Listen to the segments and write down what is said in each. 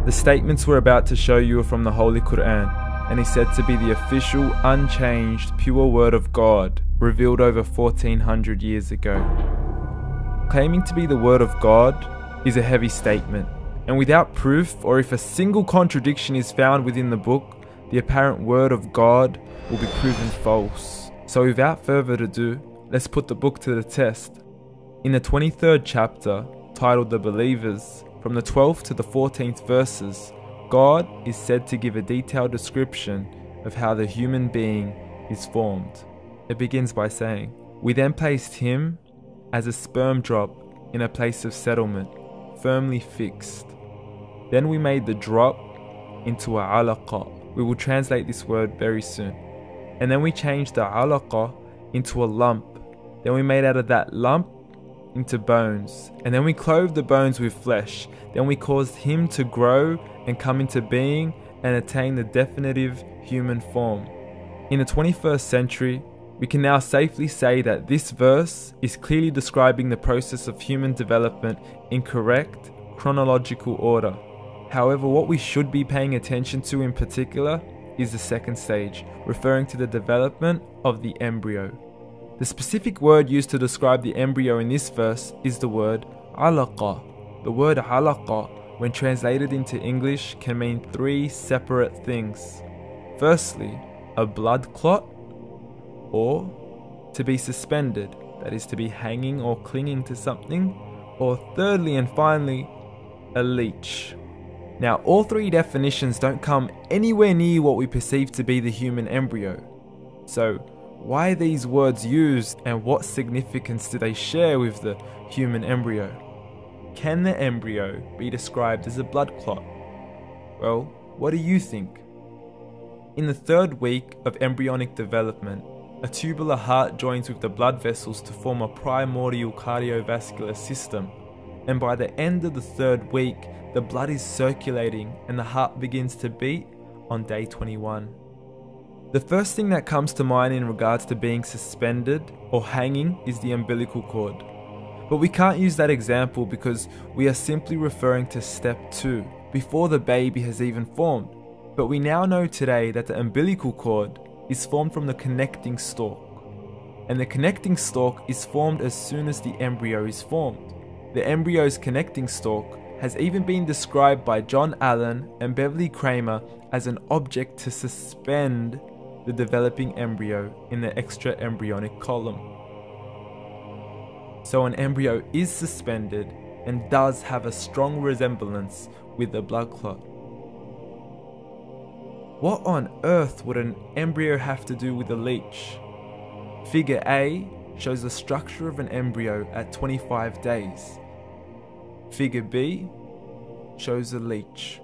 The statements we're about to show you are from the Holy Qur'an, and is said to be the official, unchanged, pure word of God, revealed over 1400 years ago. Claiming to be the word of God is a heavy statement, and without proof, or if a single contradiction is found within the book, the apparent word of God will be proven false. So without further ado, let's put the book to the test. In the 23rd chapter, titled The Believers, from the 12th to the 14th verses, God is said to give a detailed description of how the human being is formed. It begins by saying, "We then placed him as a sperm drop in a place of settlement, firmly fixed. Then we made the drop into a alaqah." We will translate this word very soon. "And then we changed the alaqah into a lump. Then we made out of that lump into bones. And then we clothed the bones with flesh. Then we caused him to grow and come into being and attain the definitive human form." In the 21st century, we can now safely say that this verse is clearly describing the process of human development in correct chronological order. However, what we should be paying attention to in particular is the second stage, referring to the development of the embryo. The specific word used to describe the embryo in this verse is the word Alaqah. The word Alaqah, when translated into English, can mean three separate things. Firstly, a blood clot, or to be suspended, that is to be hanging or clinging to something, or thirdly and finally, a leech. Now, all three definitions don't come anywhere near what we perceive to be the human embryo. So, why are these words used, and what significance do they share with the human embryo? Can the embryo be described as a blood clot? Well, what do you think? In the 3rd week of embryonic development, a tubular heart joins with the blood vessels to form a primordial cardiovascular system, and by the end of the 3rd week, the blood is circulating and the heart begins to beat on day 21. The first thing that comes to mind in regards to being suspended or hanging is the umbilical cord. But we can't use that example because we are simply referring to step 2, before the baby has even formed. But we now know today that the umbilical cord is formed from the connecting stalk. And the connecting stalk is formed as soon as the embryo is formed. The embryo's connecting stalk has even been described by John Allen and Beverly Kramer as an object to suspend the developing embryo in the extra embryonic column. So an embryo is suspended and does have a strong resemblance with the blood clot. What on earth would an embryo have to do with a leech? Figure A shows the structure of an embryo at 25 days. Figure B shows a leech.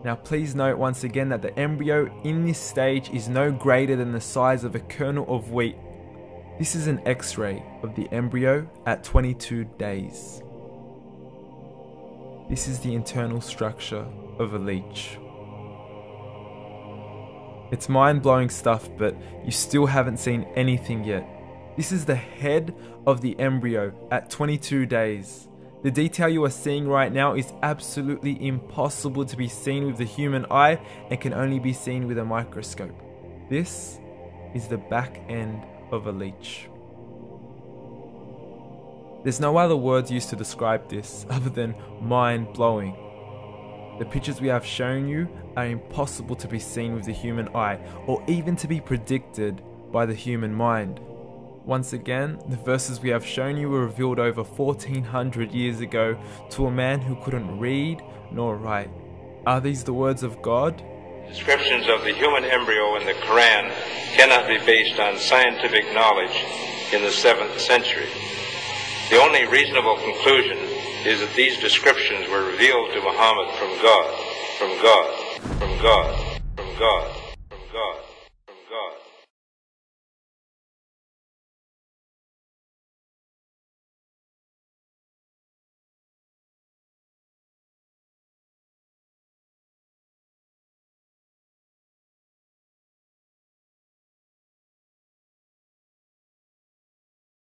Now please note once again that the embryo in this stage is no greater than the size of a kernel of wheat. This is an X-ray of the embryo at 22 days. This is the internal structure of a leech. It's mind-blowing stuff, but you still haven't seen anything yet. This is the head of the embryo at 22 days. The detail you are seeing right now is absolutely impossible to be seen with the human eye and can only be seen with a microscope. This is the back end of a leech. There's no other words used to describe this other than mind-blowing. The pictures we have shown you are impossible to be seen with the human eye or even to be predicted by the human mind. Once again, the verses we have shown you were revealed over 1400 years ago to a man who couldn't read nor write. Are these the words of God? Descriptions of the human embryo in the Qur'an cannot be based on scientific knowledge in the 7th century. The only reasonable conclusion is that these descriptions were revealed to Muhammad from God, from God, from God, from God, from God.